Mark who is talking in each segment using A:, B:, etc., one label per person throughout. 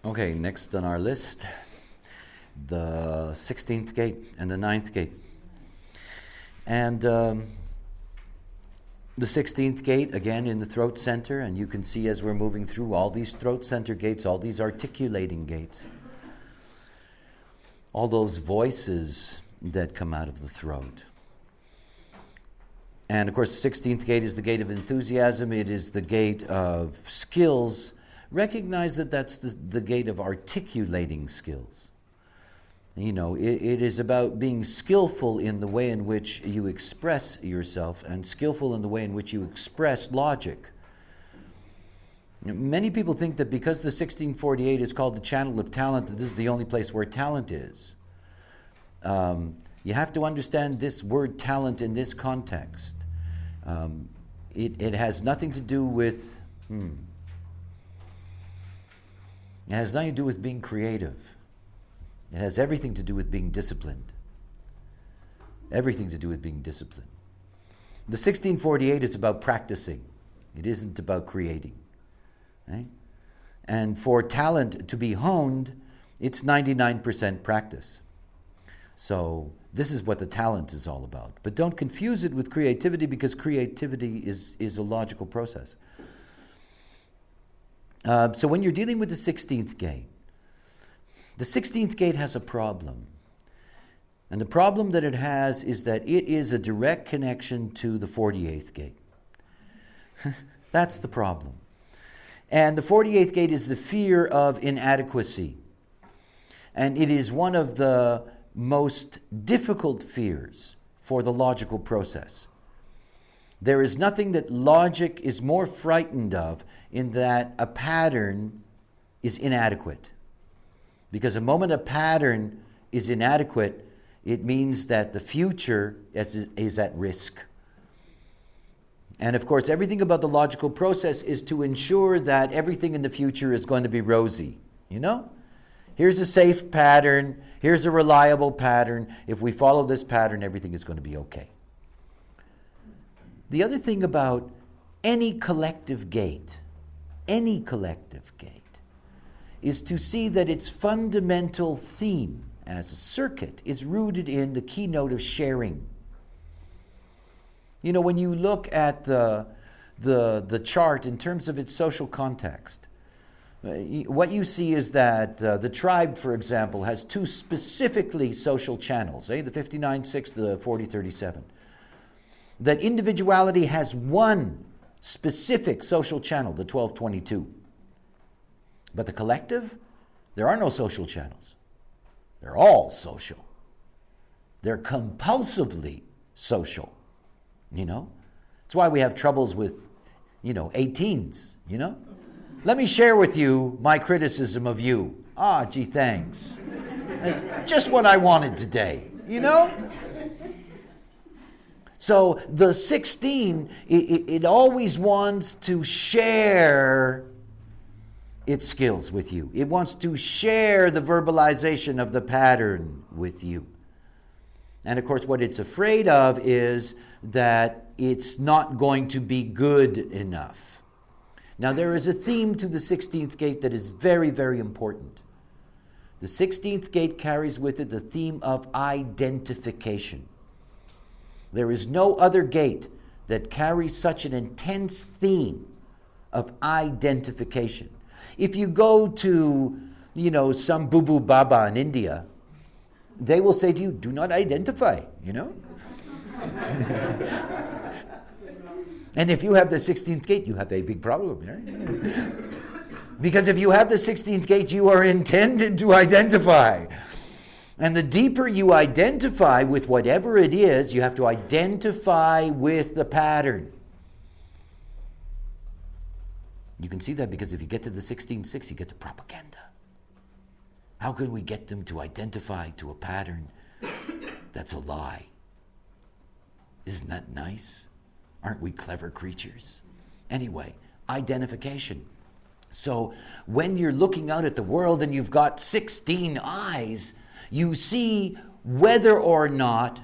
A: Okay, next on our list, the 16th gate and the 9th gate. And the 16th gate, again, in the throat center, and you can see as we're moving through all these throat center gates, all these articulating gates, all those voices that come out of the throat. And of course, the 16th gate is the gate of enthusiasm. It is the gate of skills. Recognize that that's the gate of articulating skills. You know, it is about being skillful in the way in which you express yourself and skillful in the way in which you express logic. Many people think that because the 1648 is called the channel of talent, that this is the only place where talent is. You have to understand this word talent in this context. It has nothing to do with... It has nothing to do with being creative. It has everything to do with being disciplined. Everything to do with being disciplined. The 1648 is about practicing. It isn't about creating. Right? And for talent to be honed, it's 99% practice. So this is what the talent is all about. But don't confuse it with creativity, because creativity is a logical process. So when you're dealing with the 16th gate, the 16th gate has a problem. And the problem that it has is that it is a direct connection to the 48th gate. That's the problem. And the 48th gate is the fear of inadequacy. And it is one of the most difficult fears for the logical process. There is nothing that logic is more frightened of in that a pattern is inadequate. Because the moment a pattern is inadequate, it means that the future is at risk. And of course, everything about the logical process is to ensure that everything in the future is going to be rosy. You know? Here's a safe pattern. Here's a reliable pattern. If we follow this pattern, everything is going to be okay. The other thing about any collective gate, is to see that its fundamental theme as a circuit is rooted in the keynote of sharing. You know, when you look at the chart in terms of its social context, what you see is that the tribe, for example, has two specifically social channels, the 59-6, the 40-37. That individuality has one specific social channel, the 12-22. But the collective, there are no social channels. They're all social. They're compulsively social, you know? That's why we have troubles with, 18s, you know? Let me share with you my criticism of you. Gee, thanks. That's just what I wanted today, you know? So the 16, it always wants to share its skills with you. It wants to share the verbalization of the pattern with you. And of course, what it's afraid of is that it's not going to be good enough. Now, there is a theme to the 16th gate that is very, very important. The 16th gate carries with it the theme of identification. There is no other gate that carries such an intense theme of identification. If you go to, some boo-boo baba in India, they will say to you, do not identify, And if you have the 16th gate, you have a big problem, right? Because if you have the 16th gate, you are intended to identify. And the deeper you identify with whatever it is, you have to identify with the pattern. You can see that because if you get to the 16-6, you get to propaganda. How can we get them to identify to a pattern that's a lie? Isn't that nice? Aren't we clever creatures? Anyway, identification. So when you're looking out at the world and you've got 16 eyes, you see whether or not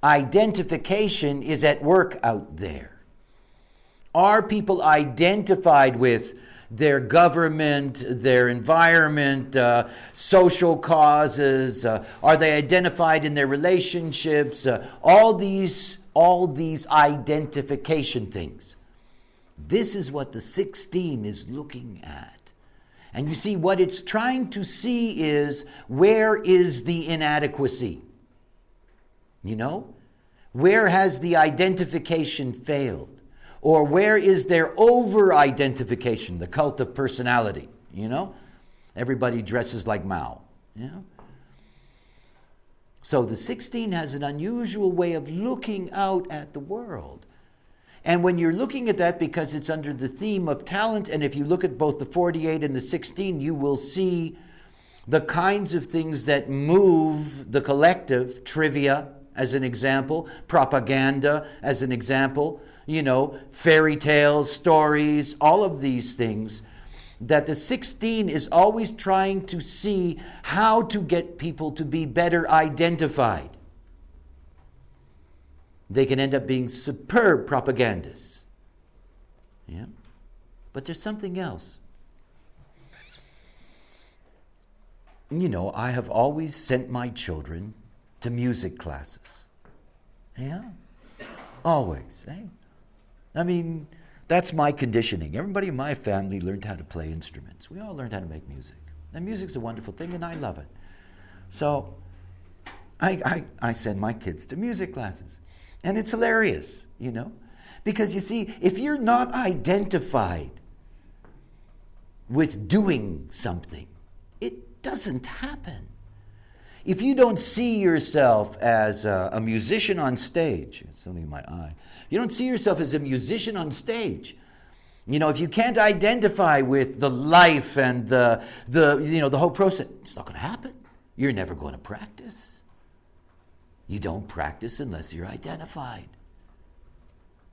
A: identification is at work out there. Are people identified with their government, their environment, social causes, are they identified in their relationships, all these identification things. This is what the 16 is looking at. And you see, what it's trying to see is, where is the inadequacy? You know? Where has the identification failed? Or where is there over-identification, the cult of personality? You know? Everybody dresses like Mao. You know? So the 16 has an unusual way of looking out at the world. And when you're looking at that, because it's under the theme of talent, and if you look at both the 48 and the 16, you will see the kinds of things that move the collective, trivia as an example, propaganda as an example, you know, fairy tales, stories, all of these things, that the 16 is always trying to see how to get people to be better identified. They can end up being superb propagandists. Yeah? But there's something else. You know, I have always sent my children to music classes. Yeah? Always. Eh? I mean, that's my conditioning. Everybody in my family learned how to play instruments. We all learned how to make music. And music's a wonderful thing, and I love it. So I send my kids to music classes. And it's hilarious, you know, because you see, if you're not identified with doing something, it doesn't happen. If you don't see yourself as a musician on stage, it's something in my eye, you don't see yourself as a musician on stage. You know, if you can't identify with the life and the whole process, it's not going to happen. You're never going to practice. You don't practice unless you're identified.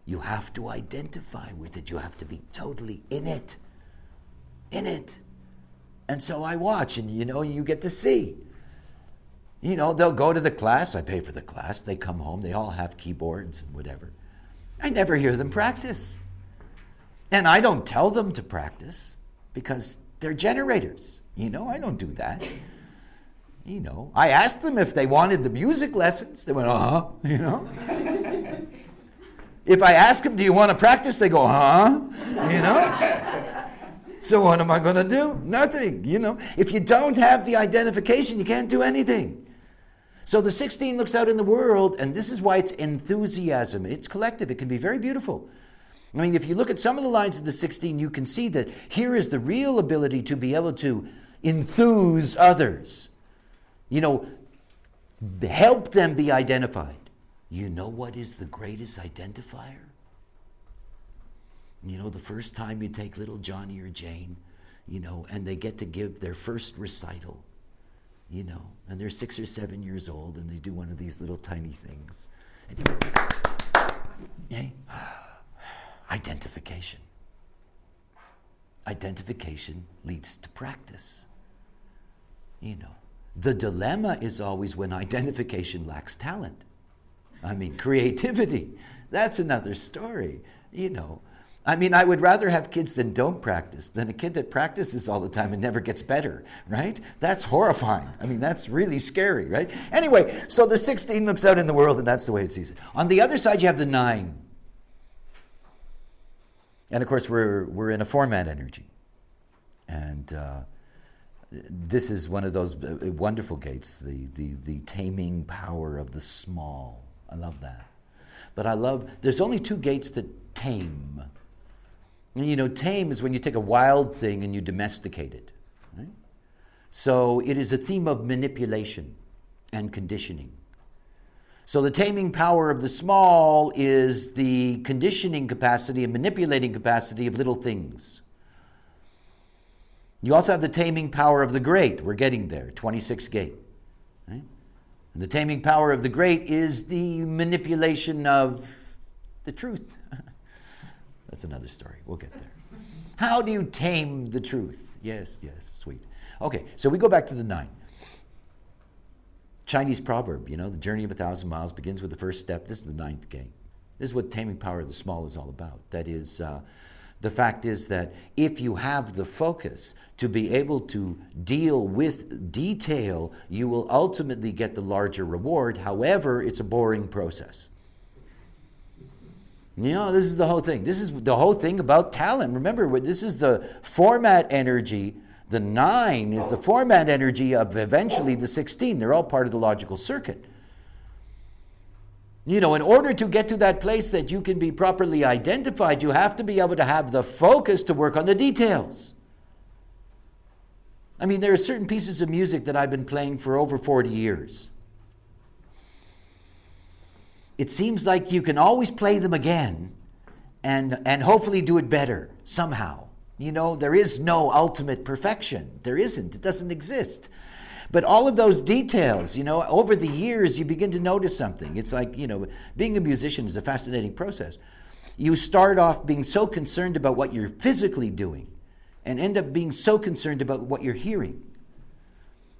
A: You have to identify with it. You have to be totally in it. In it. And so I watch, and, you know, you get to see. You know, they'll go to the class. I pay for the class. They come home. They all have keyboards and whatever. I never hear them practice. And I don't tell them to practice because they're generators. You know, I don't do that. You know, I asked them if they wanted the music lessons. They went, you know. If I ask them, do you want to practice? They go, you know. So what am I going to do? Nothing, you know. If you don't have the identification, you can't do anything. So the 16 looks out in the world, and this is why it's enthusiasm. It's collective. It can be very beautiful. I mean, if you look at some of the lines of the 16, you can see that here is the real ability to be able to enthuse others. You know, help them be identified. You know what is the greatest identifier? You know, the first time you take little Johnny or Jane, you know, and they get to give their first recital, you know, and they're 6 or 7 years old, and they do one of these little tiny things. And identification. Identification leads to practice. You know. The dilemma is always when identification lacks talent. I mean, creativity. That's another story, you know. I mean, I would rather have kids that don't practice than a kid that practices all the time and never gets better, right? That's horrifying. I mean, that's really scary, right? Anyway, so the 16 looks out in the world, and that's the way it sees it. On the other side, you have the 9. And of course, we're in a format energy. And this is one of those wonderful gates, the taming power of the small. I love that. But there's only 2 gates that tame. And, you know, tame is when you take a wild thing and you domesticate it. Right? So it is a theme of manipulation and conditioning. So the taming power of the small is the conditioning capacity and manipulating capacity of little things. You also have the taming power of the great. We're getting there, 26th gate. Right? And the taming power of the great is the manipulation of the truth. That's another story. We'll get there. How do you tame the truth? Yes, sweet. Okay, so we go back to the 9. Chinese proverb, you know, the journey of 1,000 miles begins with the first step. This is the 9th gate. This is what taming power of the small is all about. That is, The fact is that if you have the focus to be able to deal with detail, you will ultimately get the larger reward. However, it's a boring process. You know, this is the whole thing. This is the whole thing about talent. Remember, this is the format energy. The 9 is the format energy of eventually the 16. They're all part of the logical circuit. You know, in order to get to that place that you can be properly identified, you have to be able to have the focus to work on the details. I mean, there are certain pieces of music that I've been playing for over 40 years. It seems like you can always play them again and hopefully do it better somehow. You know, there is no ultimate perfection. There isn't. It doesn't exist. But all of those details, you know, over the years, you begin to notice something. It's like, you know, being a musician is a fascinating process. You start off being so concerned about what you're physically doing and end up being so concerned about what you're hearing.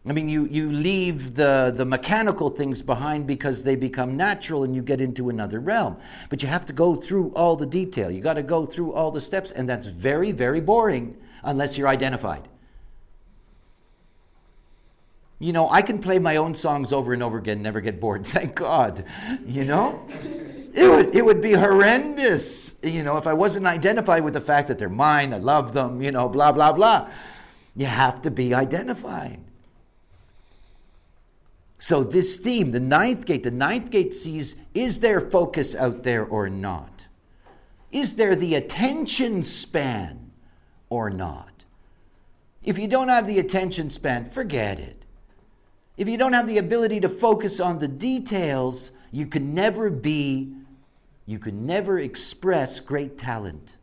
A: I mean, you leave the mechanical things behind because they become natural and you get into another realm. But you have to go through all the detail. You got to go through all the steps, and that's very, very boring unless you're identified. You know, I can play my own songs over and over again, never get bored. Thank God. You know? It would be horrendous, you know, if I wasn't identified with the fact that they're mine, I love them, you know, blah, blah, blah. You have to be identified. So this theme, the ninth gate sees, is there focus out there or not? Is there the attention span or not? If you don't have the attention span, forget it. If you don't have the ability to focus on the details, you can never express great talent.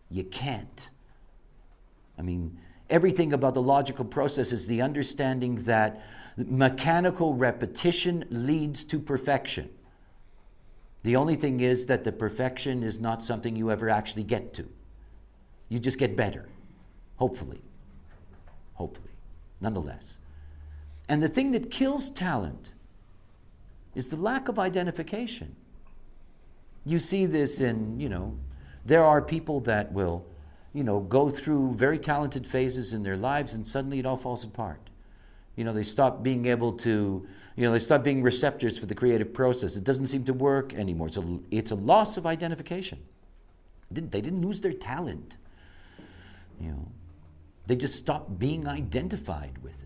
A: You can't. I mean, everything about the logical process is the understanding that mechanical repetition leads to perfection. The only thing is that the perfection is not something you ever actually get to. You just get better. Hopefully. Nonetheless. And the thing that kills talent is the lack of identification. You see this in, you know, there are people that will, you know, go through very talented phases in their lives and suddenly it all falls apart. You know, they stop being able to, you know, they stop being receptors for the creative process. It doesn't seem to work anymore. So it's a loss of identification. They didn't lose their talent. You know, they just stopped being identified with it.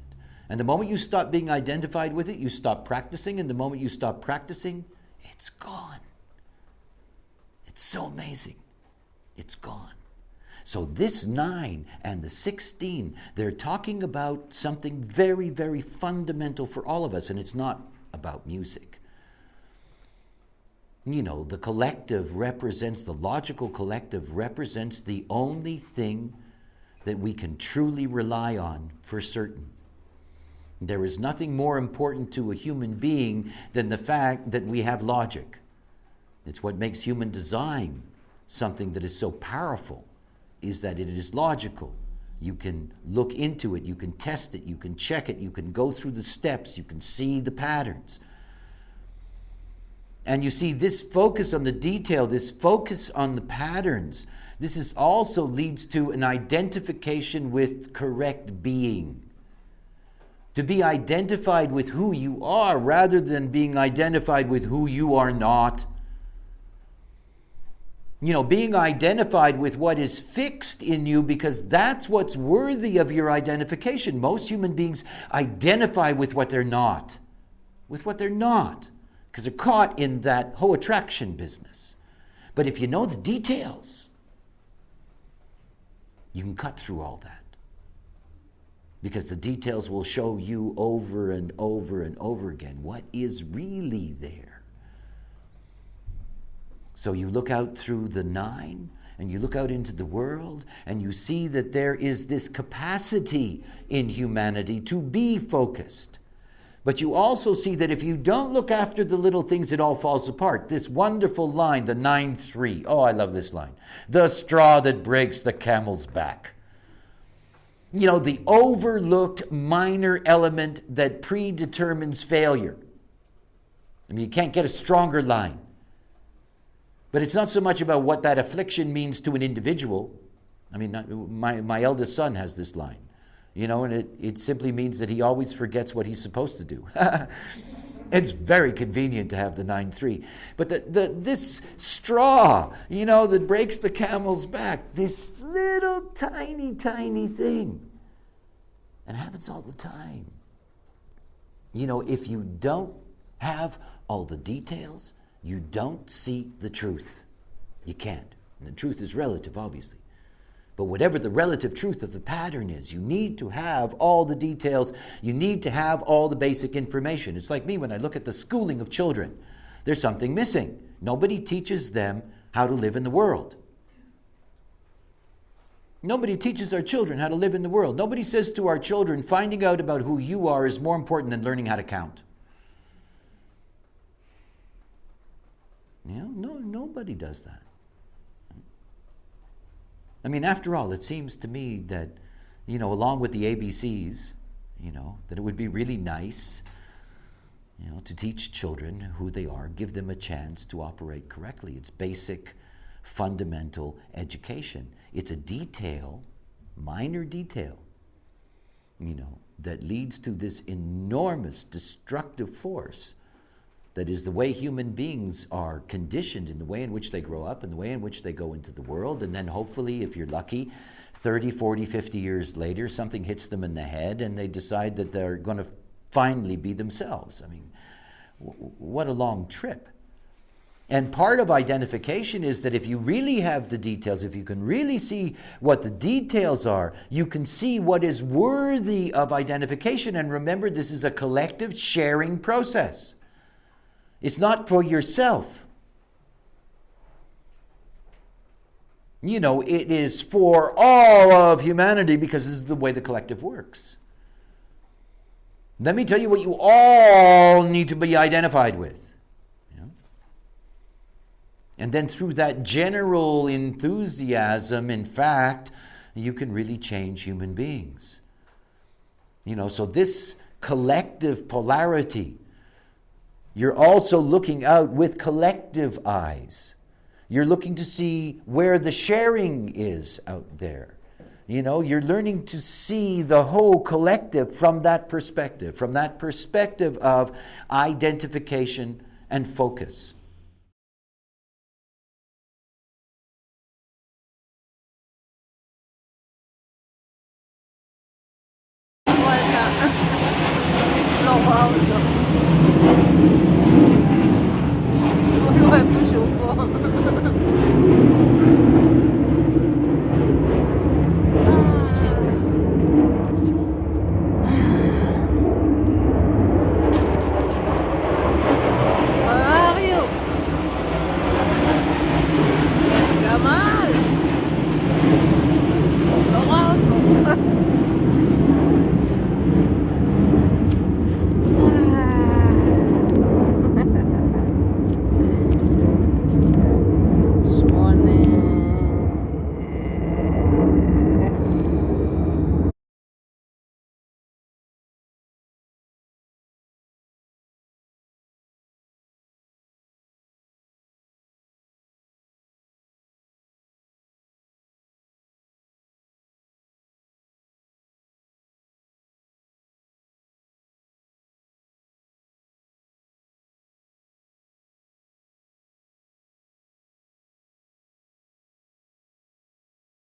A: And the moment you stop being identified with it, you stop practicing. And the moment you stop practicing, it's gone. It's so amazing. It's gone. So this 9 and the 16, they're talking about something very, very fundamental for all of us, and it's not about music. You know, the collective represents, the logical collective represents the only thing that we can truly rely on for certain. There is nothing more important to a human being than the fact that we have logic. It's what makes human design something that is so powerful, is that it is logical. You can look into it, you can test it, you can check it, you can go through the steps, you can see the patterns. And you see this focus on the detail, this focus on the patterns, this is also leads to an identification with correct being. To be identified with who you are rather than being identified with who you are not. You know, being identified with what is fixed in you, because that's what's worthy of your identification. Most human beings identify with what they're not. Because they're caught in that whole attraction business. But if you know the details, you can cut through all that. Because the details will show you over and over and over again what is really there. So you look out through the 9 and you look out into the world and you see that there is this capacity in humanity to be focused. But you also see that if you don't look after the little things, it all falls apart. This wonderful line, the 9-3. Oh, I love this line. The straw that breaks the camel's back. You know, the overlooked minor element that predetermines failure. I mean, you can't get a stronger line. But it's not so much about what that affliction means to an individual. I mean, my eldest son has this line, and it simply means that he always forgets what he's supposed to do. It's very convenient to have the 9-3. But this straw, that breaks the camel's back, this little tiny, tiny thing, and it happens all the time. If you don't have all the details, you don't see the truth. You can't. And the truth is relative, obviously. But whatever the relative truth of the pattern is, you need to have all the details. You need to have all the basic information. It's like me when I look at the schooling of children. There's something missing. Nobody teaches them how to live in the world. Nobody teaches our children how to live in the world. Nobody says to our children, finding out about who you are is more important than learning how to count. Nobody does that. I mean, after all, it seems to me that, along with the ABCs, that it would be really nice, to teach children who they are, give them a chance to operate correctly. It's basic, fundamental education. It's a detail, minor detail, that leads to this enormous destructive force that is the way human beings are conditioned, in the way in which they grow up, and the way in which they go into the world. And then hopefully, if you're lucky, 30, 40, 50 years later, something hits them in the head and they decide that they're going to finally be themselves. I mean, what a long trip. And part of identification is that if you really have the details, if you can really see what the details are, you can see what is worthy of identification. And remember, this is a collective sharing process. It's not for yourself. It is for all of humanity, because this is the way the collective works. Let me tell you what you all need to be identified with. And then through that general enthusiasm, in fact, you can really change human beings. So this collective polarity, you're also looking out with collective eyes. You're looking to see where the sharing is out there. You're learning to see the whole collective from that perspective of identification and focus.
B: Guarda, nuovo auto. Lui è fuso un po'.